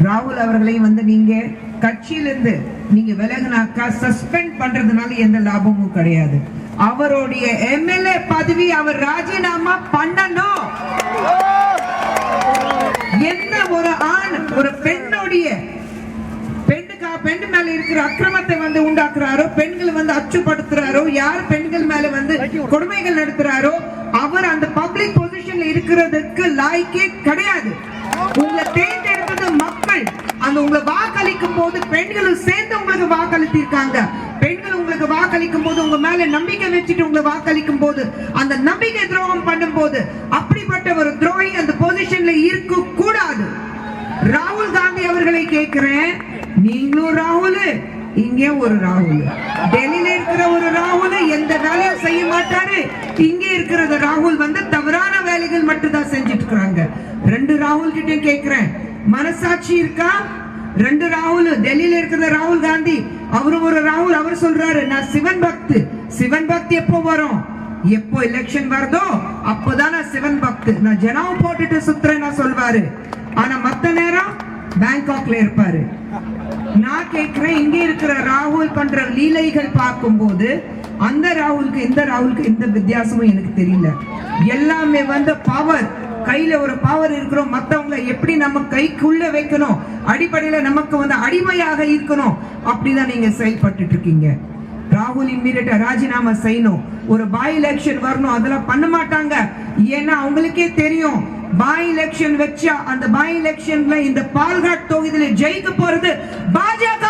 ராகுல் அவர்களை நீங்க கட்சியிலிருந்து நீங்க விலகினாக்கா சஸ்பெண்ட் பண்றதுனால எந்த லாபமும் கிடையாது. அவருடைய எம்எல்ஏ பதவி அவர் ராஜினாமா பண்ணணும். எந்த ஒரு ஆண் ஒரு பெண்ணுடைய பெண் மேல இருக்கிற அக்கிரமத்தை உண்டாக்குறாரோ, பெண்கள் அச்சுப்படுத்துறாரோ, யார் பெண்கள் மேல கொடுமைகள் நடத்துறாரோ அவர் அந்த பப்ளிக் பொசிஷன்ல இருக்கிறதுக்கு லாய்க்கே கிடையாது. உங்களை தேர்ந்தெடுத்தது மக்கள். அந்த உங்களை வாக்களிக்கும் போது பெண்களும் சேர்ந்து உங்களுக்கு வாக்களித்திருக்காங்க. பெண்கள் உங்களுக்கு வாக்களிக்கும் போது உங்க மேல நம்பிக்கை வச்சுட்டு உங்களை வாக்களிக்கும் போது அந்த நம்பிக்கை துரோகம் பண்ணும் போது அப்படிப்பட்ட ஒரு துரோகி அந்த பொசிஷன்ல இருக்க கூடாது. ராகுல் காந்தி அவர்களை கேட்கிறேன், நீங்களும் ராகுல், இங்கே ஒரு ராகுல், டெல்லியில இருக்கிற ஒரு ராகுல் எந்த வேலையும் செய்ய மாட்டாரு. இங்கே இருக்கிற ராகுல் தவறான வேலைகள் மட்டும் தான் செஞ்சிட்டு இருக்காங்க. ரெண்டு ராகுல் கிட்ட கேட்கிறேன், மனசாட்சி இருக்கா? ரெண்டு ராகுல், டெல்லியில இருக்கிற ராகுல் காந்தி அவரும் ஒரு ராகுல். அவர் சொல்றாரு, நான் சிவன் பக்து. சிவன் பக்தி எப்போ வரும்? எப்போ எலெக்ஷன் வருதோ அப்போதான் நான் சிவன் பக்து, நான் ஜனம் போட்டுட்டு சுத்துறேன் நான் சொல்வாரு. ஆனா மத்த நேரம் பேங்காக்ல இருப்பாரு. நான் கேட்கிறேன், இங்க இருக்கிற ராகுல் பண்ற லீலைகள் பார்க்கும் போது அந்த ராகுலுக்கு இந்த ராகுலுக்கு எந்த வித்தியாசமும் எனக்கு தெரியல. எல்லாமே பவர், கையில ஒரு பவர் இருக்கிறோம். மத்தவங்க எப்படி நம்ம கைக்குள்ள வைக்கணும், அடிப்படையில நமக்கு அடிமையாக இருக்கணும், அப்படிதான் நீங்க செயல்பட்டு இருக்கீங்க. ராகுல் இம்மீடியட்டா ராஜினாமா செய்யணும். ஒரு பாய் எலெக்ஷன் வரணும், அதெல்லாம் பண்ண மாட்டாங்க. ஏன்னா அவங்களுக்கே தெரியும், பாய் எலெக்ஷன் வச்சா அந்த பாய் எலெக்ஷன்ல இந்த பால்காட் தொகுதியில ஜெயிக்க போறது பாஜக